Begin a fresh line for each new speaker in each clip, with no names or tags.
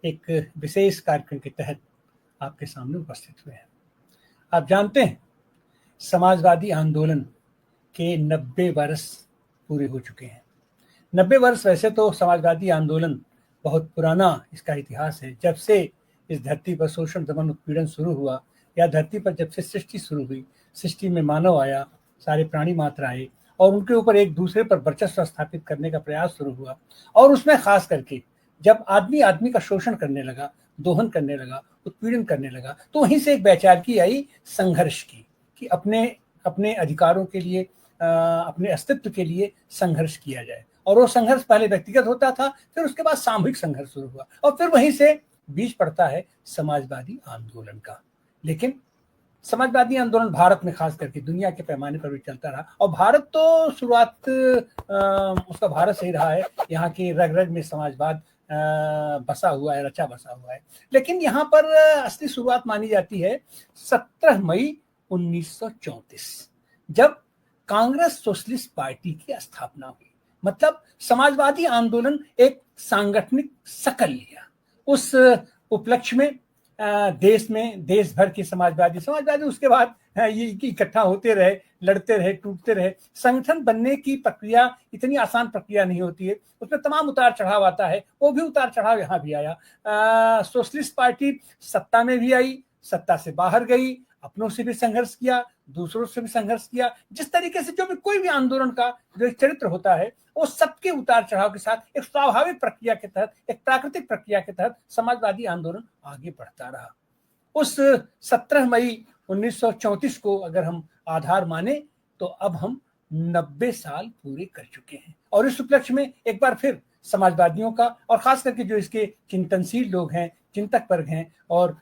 एक विशेष कार्यक्रम के तहत आपके सामने उपस्थित हुए हैं। आप जानते हैं, समाजवादी आंदोलन के 90 वर्ष पूरे हो चुके हैं। 90 वर्ष, वैसे तो समाजवादी आंदोलन बहुत पुराना इसका इतिहास है। जब से इस धरती पर शोषण, दमन, उत्पीड़न शुरू हुआ, या धरती पर जब से सृष्टि शुरू हुई, सृष्टि में मानव आया, सारे प्राणी मात्र आए और उनके ऊपर एक दूसरे पर वर्चस्व स्थापित करने का प्रयास शुरू हुआ। और उसमें खास करके जब आदमी आदमी का शोषण करने लगा, दोहन करने लगा, उत्पीड़न करने लगा, तो वहीं से एक वैचारिकी आई संघर्ष की, कि अपने अपने अधिकारों के लिए, अपने अस्तित्व के लिए संघर्ष किया जाए। और वो संघर्ष पहले व्यक्तिगत होता था, फिर उसके बाद सामूहिक संघर्ष शुरू हुआ, और फिर वहीं से बीज पड़ता है समाजवादी आंदोलन का। लेकिन समाजवादी आंदोलन भारत में, खास करके दुनिया के पैमाने पर भी चलता रहा, और भारत तो शुरुआत उसका भारत से ही रहा है। यहाँ की रग रग में समाजवाद बसा हुआ है, रचा बसा हुआ है। लेकिन यहाँ पर असली शुरुआत मानी जाती है 17 मई 1934, जब कांग्रेस सोशलिस्ट पार्टी की स्थापना हुई। मतलब समाजवादी आंदोलन एक सांगठनिक शकल लिया। उस उपलक्ष्य में देश में, देश भर के समाजवादी उसके बाद ये इकट्ठा होते रहे, लड़ते रहे, टूटते रहे। संगठन बनने की प्रक्रिया इतनी आसान प्रक्रिया नहीं होती है, उसमें तमाम उतार चढ़ाव आता है। वो भी उतार चढ़ाव यहाँ भी आया। सोशलिस्ट पार्टी सत्ता में भी आई, सत्ता से बाहर गई, अपनों से भी संघर्ष किया, दूसरों से भी संघर्ष किया। जिस तरीके से जो भी कोई भी आंदोलन का जो एक चरित्र होता है, वो सबके उतार चढ़ाव के साथ एक स्वाभाविक प्रक्रिया के तहत, एक प्राकृतिक प्रक्रिया के तहत समाजवादी आंदोलन आगे बढ़ता रहा। उस 17 मई 1934 को अगर हम आधार माने, तो अब हम 90 साल पूरे कर चुके हैं। और इस उपलक्ष्य में एक बार फिर समाजवादियों का, और खास करके जो इसके चिंतनशील लोग हैं, चिंतक वर्ग हैं, और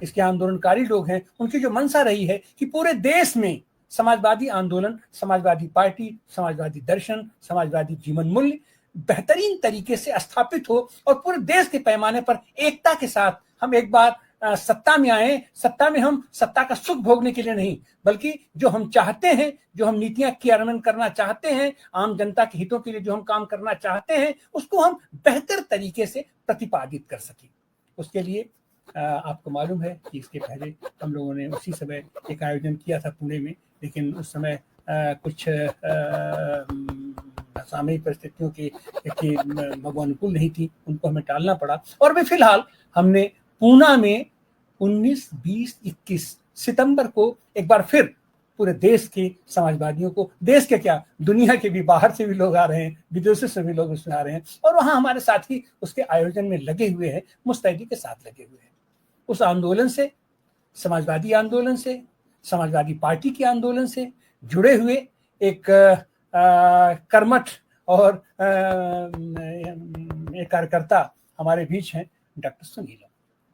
इसके आंदोलनकारी लोग हैं, उनकी जो मंशा रही है कि पूरे देश में समाजवादी आंदोलन, समाजवादी पार्टी, समाजवादी दर्शन, समाजवादी जीवन मूल्य बेहतरीन तरीके से स्थापित हो, और पूरे देश के पैमाने पर एकता के साथ हम एक बार सत्ता में आए। सत्ता में हम सत्ता का सुख भोगने के लिए नहीं, बल्कि जो हम चाहते हैं, जो हम नीतियां क्रियान्वयन करना चाहते हैं, आम जनता के हितों के लिए जो हम काम करना चाहते हैं, उसको हम बेहतर तरीके से प्रतिपादित कर सकें। उसके लिए आपको मालूम है कि इसके पहले हम लोगों ने उसी समय एक आयोजन किया था पुणे में, लेकिन उस समय कुछ सामयिक परिस्थितियों की अनुकूल नहीं थी, उनको हमें टालना पड़ा। और भी फिलहाल हमने पूना में 19, 20, 21 सितंबर को एक बार फिर पूरे देश के समाजवादियों को, देश के क्या, दुनिया के भी, बाहर से भी लोग आ रहे हैं, विदेशों से भी लोग उसमें आ रहे हैं, और वहां हमारे साथी उसके आयोजन में लगे हुए हैं, मुस्तैदी के साथ लगे हुए हैं। उस आंदोलन से, समाजवादी आंदोलन से, समाजवादी पार्टी के आंदोलन से जुड़े हुए एक कर्मठ और एक कार्यकर्ता हमारे बीच हैं, डॉक्टर सुनीलम।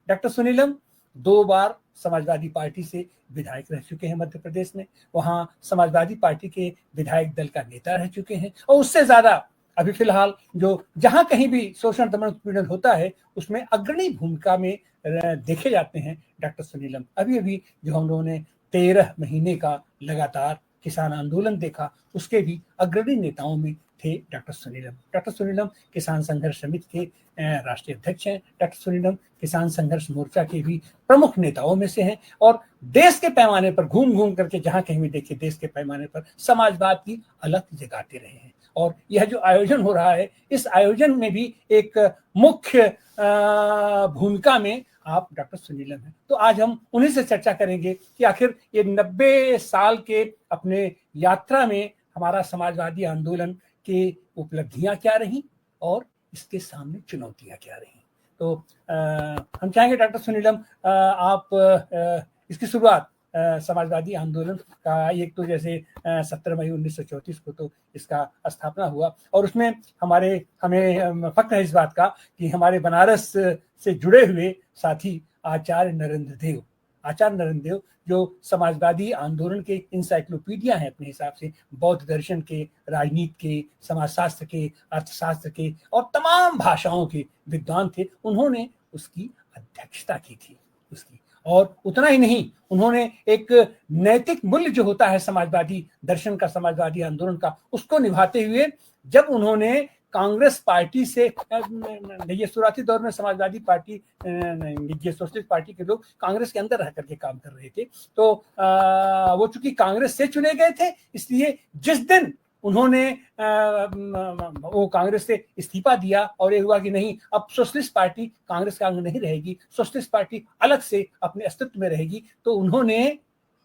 डॉक्टर सुनीलम 2 बार समाजवादी पार्टी से विधायक रह चुके हैं मध्य प्रदेश में। वहां समाजवादी पार्टी के विधायक दल का नेता रह चुके हैं, और उससे ज्यादा अभी फिलहाल जो जहां कहीं भी शोषण, दमन, उत्पीड़न होता है, उसमें अग्रणी भूमिका में देखे जाते हैं डॉक्टर सुनीलम। अभी अभी जो हम लोगों ने 13 महीने का लगातार किसान आंदोलन देखा, उसके भी अग्रणी नेताओं में थे डॉक्टर सुनीलम। डॉक्टर सुनीलम किसान संघर्ष समिति के राष्ट्रीय अध्यक्ष हैं। डॉक्टर सुनीलम किसान संघर्ष मोर्चा के भी प्रमुख नेताओं में से हैं, और देश के पैमाने पर घूम घूम करके जहां कहीं भी देखे, देश के पैमाने पर समाजवाद की अलग जगाते रहे हैं। और यह जो आयोजन हो रहा है, इस आयोजन में भी एक मुख्य भूमिका में आप डॉक्टर सुनीलम हैं। तो आज हम उन्हीं से चर्चा करेंगे कि आखिर ये 90 साल के अपने यात्रा में हमारा समाजवादी आंदोलन की उपलब्धियां क्या रही, और इसके सामने चुनौतियां क्या रही। तो हम चाहेंगे डॉक्टर सुनीलम, आप इसकी शुरुआत समाजवादी आंदोलन का, एक तो जैसे 17 मई 1934 को तो इसका स्थापना हुआ, और उसमें हमें फक्र है इस बात का कि हमारे बनारस से जुड़े हुए साथी आचार्य नरेंद्र देव जो समाजवादी आंदोलन के इंसाइक्लोपीडिया हैं अपने हिसाब से, बौद्ध दर्शन के, राजनीति के, समाजशास्त्र के, अर्थशास्त्र के, और तमाम भाषाओं के विद्वान थे। उन्होंने उसकी अध्यक्षता की थी उसकी। और उतना ही नहीं, उन्होंने एक नैतिक मूल्य जो होता है समाजवादी दर्शन का, समाजवादी आंदोलन का, उसको निभाते हुए जब उन्होंने कांग्रेस पार्टी से, ये शुरुआती दौर में समाजवादी पार्टी, ये सोशलिस्ट पार्टी के लोग कांग्रेस के अंदर रह करके काम कर रहे थे, तो वो चूंकि कांग्रेस से चुने गए थे, इसलिए जिस दिन उन्होंने वो कांग्रेस से इस्तीफा दिया और ये हुआ कि नहीं, अब सोशलिस्ट पार्टी कांग्रेस का अंग नहीं रहेगी, सोशलिस्ट पार्टी अलग से अपने अस्तित्व में रहेगी, तो उन्होंने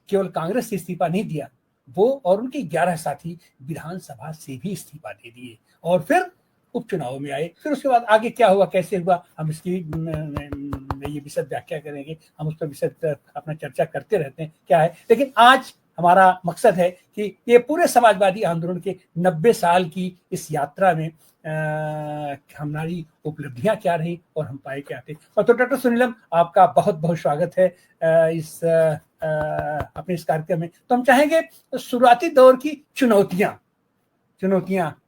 केवल कांग्रेस से इस्तीफा नहीं दिया, वो और उनके 11 साथी विधानसभा से भी इस्तीफा दे दिए और फिर उपचुनाव में आए। फिर उसके बाद आगे क्या हुआ, कैसे हुआ, हम इसकी ये विशद व्याख्या करेंगे, हम उस पर विशद अपना चर्चा करते रहते हैं क्या है। लेकिन आज हमारा मकसद है कि ये पूरे समाजवादी आंदोलन के 90 साल की इस यात्रा में हमारी उपलब्धियां क्या रही और हम पाए क्या थे। और तो डॉक्टर सुनीलम, आपका बहुत बहुत स्वागत है इस अपने इस कार्यक्रम में। तो हम चाहेंगे शुरुआती दौर की चुनौतियां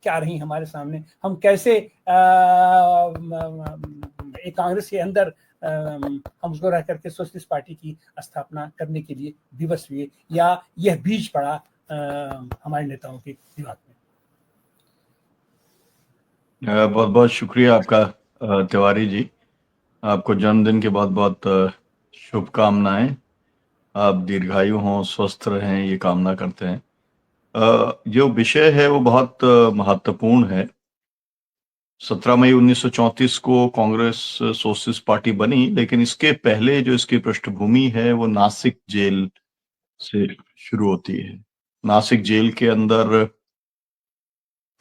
क्या रही हमारे सामने, हम कैसे एक कांग्रेस के अंदर हम उसको रह करके सोशलिस्ट पार्टी की स्थापना करने के लिए विवश हुए, या यह बीज पड़ा हमारे नेताओं के दिमाग में।
बहुत बहुत शुक्रिया आपका तिवारी जी, आपको जन्मदिन की बहुत बहुत शुभकामनाएं। आप दीर्घायु हों, स्वस्थ रहें, ये कामना करते हैं। जो विषय है वो बहुत महत्वपूर्ण है। 17 मई 1934 को कांग्रेस सोशलिस्ट पार्टी बनी, लेकिन इसके पहले जो इसकी पृष्ठभूमि है वो नासिक जेल से शुरू होती है। नासिक जेल के अंदर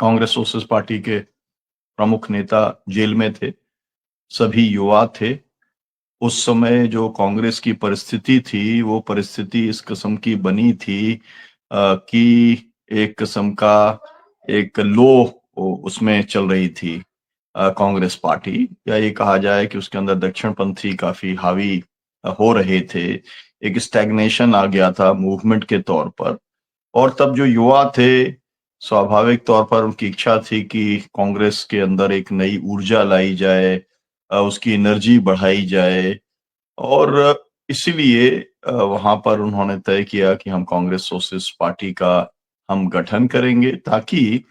कांग्रेस सोशलिस्ट पार्टी के प्रमुख नेता जेल में थे, सभी युवा थे। उस समय जो कांग्रेस की परिस्थिति थी, वो परिस्थिति इस किस्म की बनी थी कि एक किस्म का एक लो उसमें चल रही थी कांग्रेस पार्टी, या ये कहा जाए कि उसके अंदर दक्षिणपंथी काफी हावी हो रहे थे। एक स्टैग्नेशन आ गया था मूवमेंट के तौर पर, और तब जो युवा थे स्वाभाविक तौर पर उनकी इच्छा थी कि कांग्रेस के अंदर एक नई ऊर्जा लाई जाए, उसकी एनर्जी बढ़ाई जाए, और इसीलिए वहां पर उन्होंने तय किया कि हम कांग्रेस सोशलिस्ट पार्टी का हम गठन करेंगे, ताकि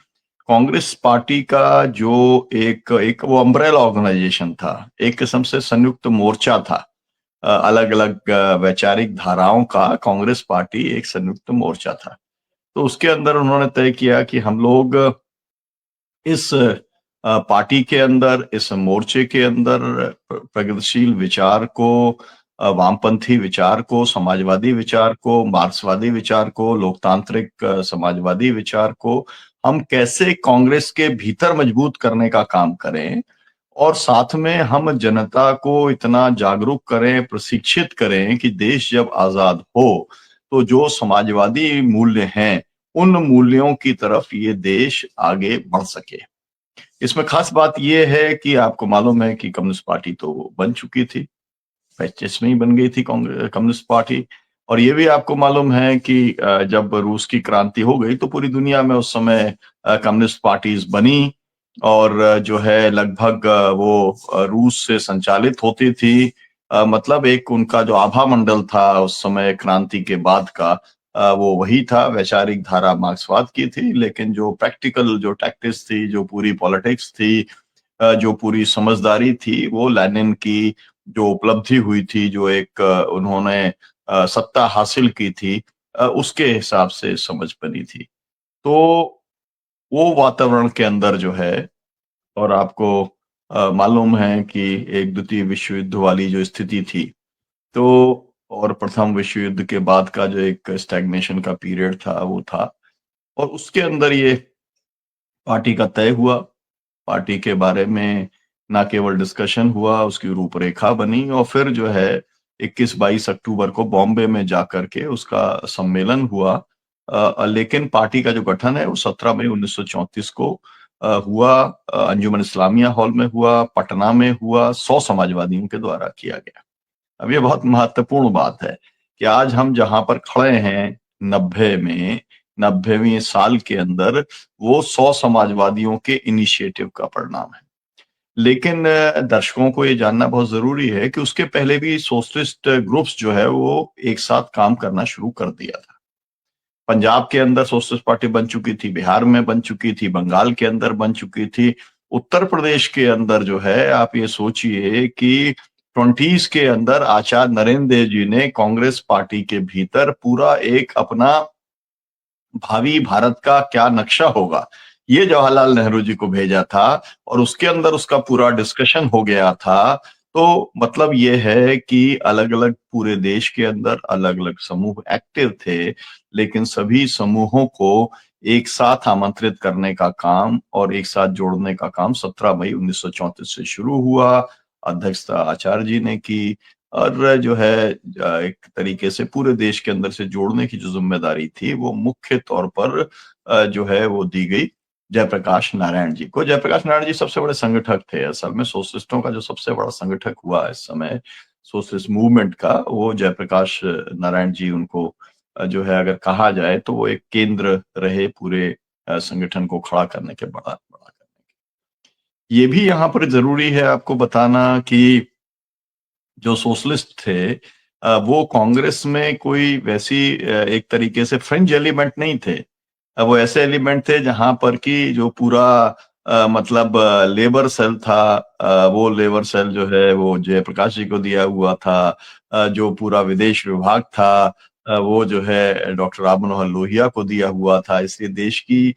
कांग्रेस पार्टी का जो एक वो अम्ब्रेला ऑर्गेनाइजेशन था, एक किस्म से संयुक्त मोर्चा था, अलग अलग वैचारिक धाराओं का कांग्रेस पार्टी एक संयुक्त मोर्चा था। तो उसके अंदर उन्होंने तय किया कि हम लोग इस पार्टी के अंदर, इस मोर्चे के अंदर प्रगतिशील विचार को, वामपंथी विचार को, समाजवादी विचार को, मार्क्सवादी विचार को, लोकतांत्रिक समाजवादी विचार को हम कैसे कांग्रेस के भीतर मजबूत करने का काम करें, और साथ में हम जनता को इतना जागरूक करें, प्रशिक्षित करें कि देश जब आजाद हो तो जो समाजवादी मूल्य हैं, उन मूल्यों की तरफ ये देश आगे बढ़ सके। इसमें खास बात यह है कि आपको मालूम है कि कम्युनिस्ट पार्टी तो बन चुकी थी, 25 में ही बन गई थी कम्युनिस्ट पार्टी। और ये भी आपको मालूम है कि जब रूस की क्रांति हो गई तो पूरी दुनिया में उस समय कम्युनिस्ट पार्टीज बनी, और जो है लगभग वो रूस से संचालित होती थी। मतलब एक उनका जो आभा मंडल था उस समय क्रांति के बाद का, वो वही था, वैचारिक धारा मार्क्सवाद की थी, लेकिन जो प्रैक्टिकल जो टैक्टिक्स थी, जो पूरी पॉलिटिक्स थी, जो पूरी समझदारी थी, वो लेनिन की जो उपलब्धि हुई थी, जो एक उन्होंने सत्ता हासिल की थी, उसके हिसाब से समझ बनी थी। तो वो वातावरण के अंदर जो है, और आपको मालूम है कि एक द्वितीय विश्व युद्ध वाली जो स्थिति थी, तो और प्रथम विश्व युद्ध के बाद का जो एक स्टैग्नेशन का पीरियड था वो था, और उसके अंदर ये पार्टी का तय हुआ। पार्टी के बारे में ना केवल डिस्कशन हुआ, उसकी रूपरेखा बनी, और फिर जो है 21-22 अक्टूबर को बॉम्बे में जाकर के उसका सम्मेलन हुआ। लेकिन पार्टी का जो गठन है वो 17 मई 1934 को हुआ, अंजुमन इस्लामिया हॉल में हुआ, पटना में हुआ, 100 समाजवादियों के द्वारा किया गया। अब ये बहुत महत्वपूर्ण बात है कि आज हम जहां पर खड़े हैं 90वीं साल के अंदर, वो 100 समाजवादियों के इनिशिएटिव का परिणाम है। लेकिन दर्शकों को ये जानना बहुत जरूरी है कि उसके पहले भी सोशलिस्ट ग्रुप्स जो है वो एक साथ काम करना शुरू कर दिया था। पंजाब के अंदर सोशलिस्ट पार्टी बन चुकी थी, बिहार में बन चुकी थी, बंगाल के अंदर बन चुकी थी, उत्तर प्रदेश के अंदर जो है, आप ये सोचिए कि 20s के अंदर आचार्य नरेंद्र देव जी ने कांग्रेस पार्टी के भीतर पूरा एक अपना भावी भारत का क्या नक्शा होगा, ये जवाहरलाल नेहरू जी को भेजा था और उसके अंदर उसका पूरा डिस्कशन हो गया था। तो मतलब ये है कि अलग-अलग पूरे देश के अंदर अलग-अलग समूह एक्टिव थे, लेकिन सभी समूहों को एक साथ आमंत्रित करने का काम और एक साथ जोड़ने का काम 17 मई 1934 से शुरू हुआ। अध्यक्षता आचार्य जी ने की और जो है एक तरीके से पूरे देश के अंदर से जोड़ने की जो जिम्मेदारी थी वो मुख्य तौर पर जो है वो दी गई जयप्रकाश नारायण जी को। जयप्रकाश नारायण जी सबसे बड़े संगठक थे। असल में सोशलिस्टों का जो सबसे बड़ा संगठक हुआ इस समय सोशलिस्ट मूवमेंट का, वो जयप्रकाश नारायण जी उनको जो है अगर कहा जाए तो वो एक केंद्र रहे पूरे संगठन को खड़ा करने के, बड़ा बड़ा करने के। ये भी यहाँ पर जरूरी है आपको बताना कि जो सोशलिस्ट थे वो कांग्रेस में कोई वैसी एक तरीके से फ्रिंज एलिमेंट नहीं थे। वो ऐसे एलिमेंट थे जहां पर कि जो पूरा मतलब लेबर सेल था, वो लेबर सेल जो है वो जयप्रकाश जी को दिया हुआ था। जो पूरा विदेश विभाग था वो जो है डॉक्टर राम मनोहर लोहिया को दिया हुआ था। इसलिए देश की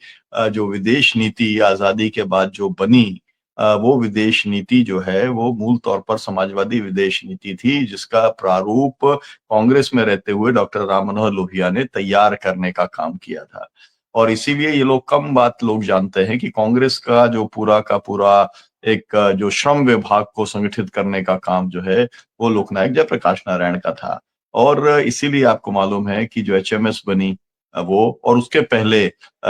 जो विदेश नीति आजादी के बाद जो बनी, वो विदेश नीति जो है वो मूल तौर पर समाजवादी विदेश नीति थी, जिसका प्रारूप कांग्रेस में रहते हुए डॉक्टर राम मनोहर लोहिया ने तैयार करने का काम किया था। और इसीलिए ये लोग कम बात लोग जानते हैं कि कांग्रेस का जो पूरा का पूरा एक जो श्रम विभाग को संगठित करने का काम जो है वो लोकनायक जयप्रकाश नारायण का था। और इसीलिए आपको मालूम है कि जो एचएमएस बनी वो, और उसके पहले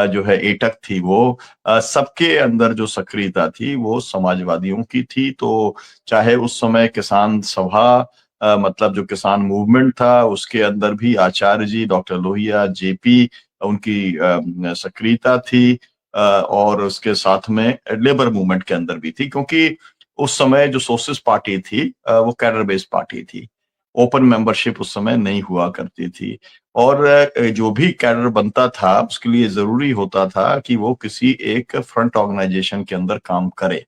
जो है एटक थी, वो सबके अंदर जो सक्रियता थी वो समाजवादियों की थी। तो चाहे उस समय किसान सभा मतलब जो किसान मूवमेंट था उसके अंदर भी आचार्य जी, डॉक्टर लोहिया, जेपी, उनकी सक्रियता थी और उसके साथ में लेबर मूवमेंट के अंदर भी थी, क्योंकि उस समय जो सोशलिस्ट पार्टी थी वो कैडर बेस्ड पार्टी थी। ओपन मेंबरशिप उस समय नहीं हुआ करती थी और जो भी कैडर बनता था उसके लिए जरूरी होता था कि वो किसी एक फ्रंट ऑर्गेनाइजेशन के अंदर काम करे।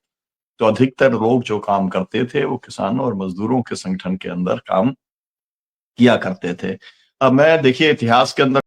तो अधिकतर लोग जो काम करते थे वो किसानों और मजदूरों के संगठन के अंदर काम किया करते थे। अब मैं देखिए इतिहास के अंदर